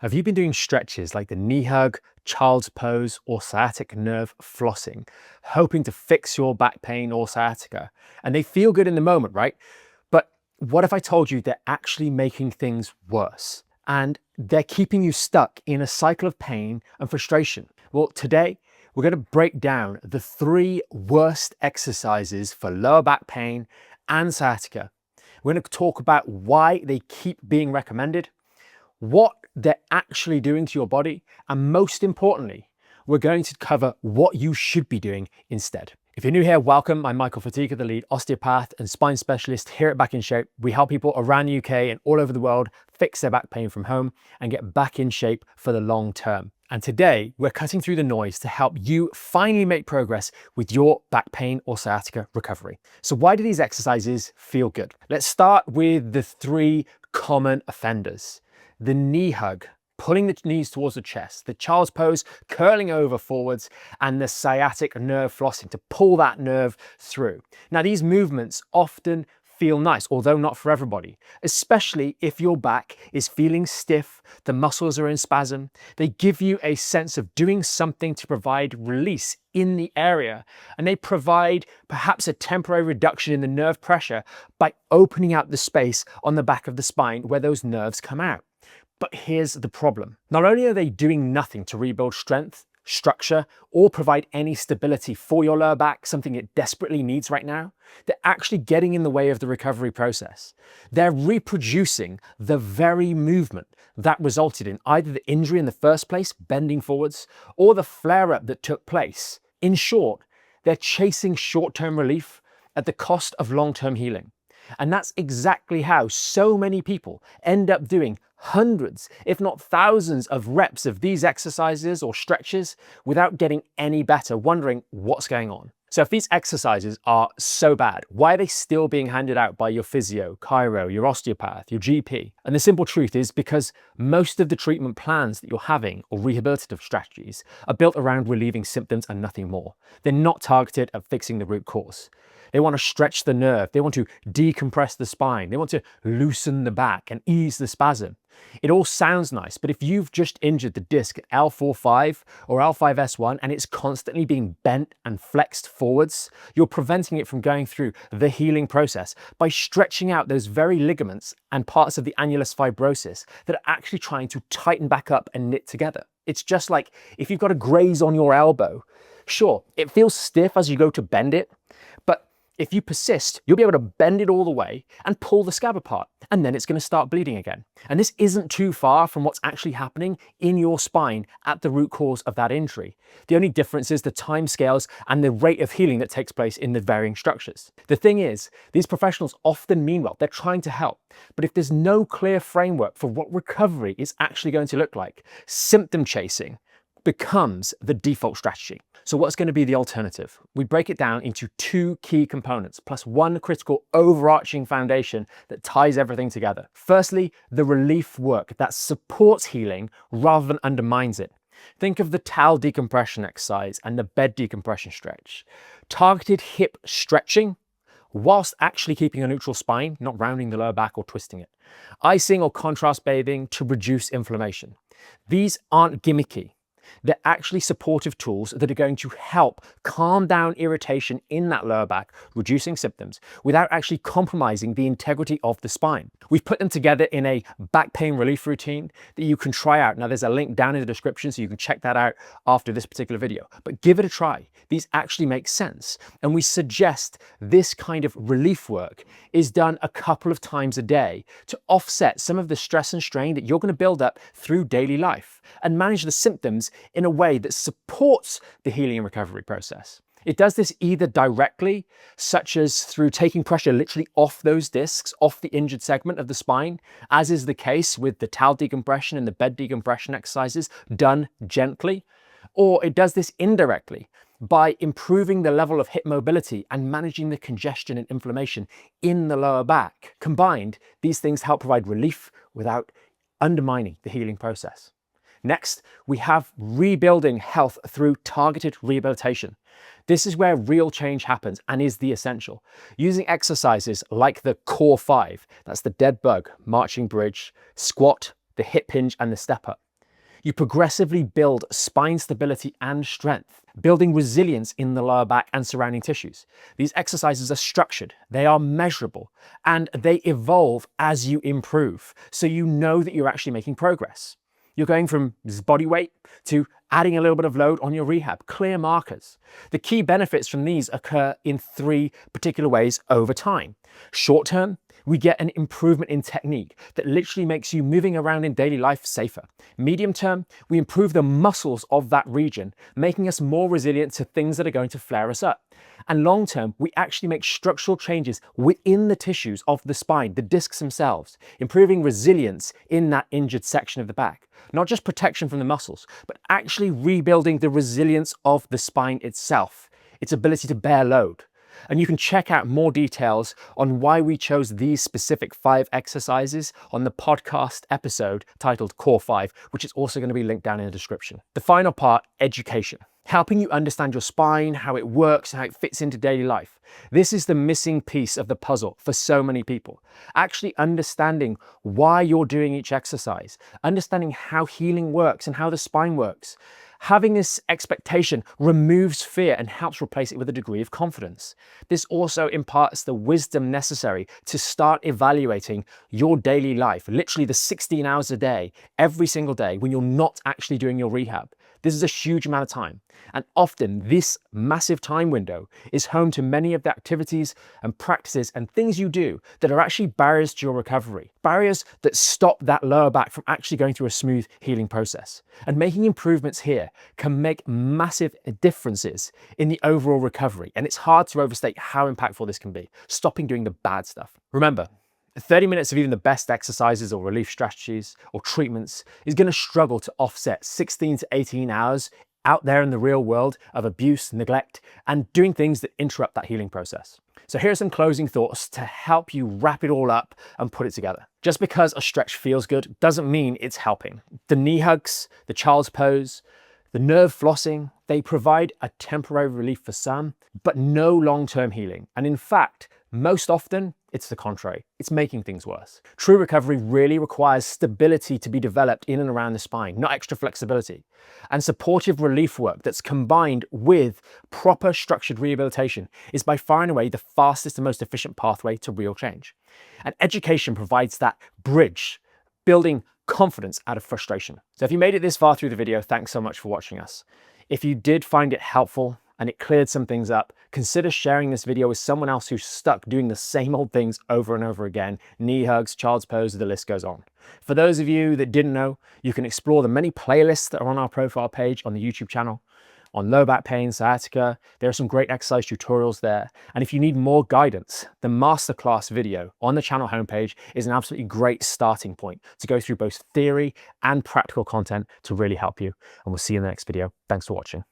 Have you been doing stretches like the knee hug, child's pose, or sciatic nerve flossing, hoping to fix your back pain or sciatica? And they feel good in the moment, right? But what if I told you they're actually making things worse? And they're keeping you stuck in a cycle of pain and frustration. Well, today we're going to break down the 3 worst exercises for lower back pain and sciatica. We're going to talk about why they keep being recommended, what they're actually doing to your body, and most importantly, we're going to cover what you should be doing instead. If you're new here, welcome. I'm Michael Fatika, the lead osteopath and spine specialist here at Back in Shape. We help people around the UK and all over the world fix their back pain from home and get back in shape for the long term. And today we're cutting through the noise to help you finally make progress with your back pain or sciatica recovery. So why do these exercises feel good? Let's start with the 3 common offenders. The knee hug, pulling the knees towards the chest, the child's pose, curling over forwards, and the sciatic nerve flossing to pull that nerve through. Now, these movements often feel nice, although not for everybody, especially if your back is feeling stiff, the muscles are in spasm. They give you a sense of doing something to provide release in the area, and they provide perhaps a temporary reduction in the nerve pressure by opening out the space on the back of the spine where those nerves come out. But here's the problem. Not only are they doing nothing to rebuild strength, structure, or provide any stability for your lower back, something it desperately needs right now, they're actually getting in the way of the recovery process. They're reproducing the very movement that resulted in either the injury in the first place, bending forwards, or the flare-up that took place. In short, they're chasing short-term relief at the cost of long-term healing. And that's exactly how so many people end up doing hundreds, if not thousands of reps of these exercises or stretches without getting any better, wondering what's going on. So if these exercises are so bad, why are they still being handed out by your physio, chiro, your osteopath, your GP? And the simple truth is because most of the treatment plans that you're having or rehabilitative strategies are built around relieving symptoms and nothing more. They're not targeted at fixing the root cause. They want to stretch the nerve. They want to decompress the spine. They want to loosen the back and ease the spasm. It all sounds nice, but if you've just injured the disc at L4-5 or L5-S1 and it's constantly being bent and flexed forwards, you're preventing it from going through the healing process by stretching out those very ligaments and parts of the annulus fibrosus that are actually trying to tighten back up and knit together. It's just like if you've got a graze on your elbow. Sure, it feels stiff as you go to bend it, but if you persist, you'll be able to bend it all the way and pull the scab apart, and then it's going to start bleeding again. And this isn't too far from what's actually happening in your spine at the root cause of that injury. The only difference is the time scales and the rate of healing that takes place in the varying structures. The thing is, these professionals often mean well. They're trying to help. But if there's no clear framework for what recovery is actually going to look like, symptom chasing becomes the default strategy. So what's going to be the alternative? We break it down into 2 key components, plus 1 critical overarching foundation that ties everything together. Firstly, the relief work that supports healing rather than undermines it. Think of the towel decompression exercise and the bed decompression stretch. Targeted hip stretching whilst actually keeping a neutral spine, not rounding the lower back or twisting it. Icing or contrast bathing to reduce inflammation. These aren't gimmicky. They're actually supportive tools that are going to help calm down irritation in that lower back, reducing symptoms without actually compromising the integrity of the spine. We've put them together in a back pain relief routine that you can try out. Now there's a link down in the description so you can check that out after this particular video, but give it a try. These actually make sense. And we suggest this kind of relief work is done a couple of times a day to offset some of the stress and strain that you're going to build up through daily life and manage the symptoms in a way that supports the healing and recovery process. It does this either directly, such as through taking pressure literally off those discs, off the injured segment of the spine, as is the case with the towel decompression and the bed decompression exercises done gently, or it does this indirectly by improving the level of hip mobility and managing the congestion and inflammation in the lower back. Combined, these things help provide relief without undermining the healing process. Next, we have rebuilding health through targeted rehabilitation. This is where real change happens and is the essential. Using exercises like the core 5, that's the dead bug, marching bridge, squat, the hip hinge and the step up. You progressively build spine stability and strength, building resilience in the lower back and surrounding tissues. These exercises are structured, they are measurable, and they evolve as you improve, so you know that you're actually making progress. You're going from body weight to adding a little bit of load on your rehab, clear markers. The key benefits from these occur in 3 particular ways over time. Short term, we get an improvement in technique that literally makes you moving around in daily life safer. Medium term, we improve the muscles of that region, making us more resilient to things that are going to flare us up. And long term, we actually make structural changes within the tissues of the spine, the discs themselves, improving resilience in that injured section of the back. Not just protection from the muscles, but actually rebuilding the resilience of the spine itself, its ability to bear load. And you can check out more details on why we chose these specific 5 exercises on the podcast episode titled Core 5, which is also going to be linked down in the description. The final part, education. Helping you understand your spine, how it works, how it fits into daily life. This is the missing piece of the puzzle for so many people. Actually understanding why you're doing each exercise, understanding how healing works and how the spine works. Having this expectation removes fear and helps replace it with a degree of confidence. This also imparts the wisdom necessary to start evaluating your daily life, literally the 16 hours a day, every single day when you're not actually doing your rehab. This is a huge amount of time. And often this massive time window is home to many of the activities and practices and things you do that are actually barriers to your recovery. Barriers that stop that lower back from actually going through a smooth healing process. And making improvements here can make massive differences in the overall recovery. And it's hard to overstate how impactful this can be, stopping doing the bad stuff. Remember, 30 minutes of even the best exercises or relief strategies or treatments is going to struggle to offset 16 to 18 hours out there in the real world of abuse, neglect, and doing things that interrupt that healing process. So here are some closing thoughts to help you wrap it all up and put it together. Just because a stretch feels good doesn't mean it's helping. The knee hugs, the child's pose, the nerve flossing, they provide a temporary relief for some, but no long-term healing. And in fact, most often, it's the contrary. It's making things worse. True recovery really requires stability to be developed in and around the spine, not extra flexibility. And supportive relief work that's combined with proper structured rehabilitation is by far and away the fastest and most efficient pathway to real change. And education provides that bridge, building confidence out of frustration. So if you made it this far through the video, thanks so much for watching us. If you did find it helpful, and it cleared some things up, consider sharing this video with someone else who's stuck doing the same old things over and over again. Knee hugs, child's pose, the list goes on. For those of you that didn't know, you can explore the many playlists that are on our profile page on the YouTube channel. On low back pain, sciatica, there are some great exercise tutorials there. And if you need more guidance, the masterclass video on the channel homepage is an absolutely great starting point to go through both theory and practical content to really help you. And we'll see you in the next video. Thanks for watching.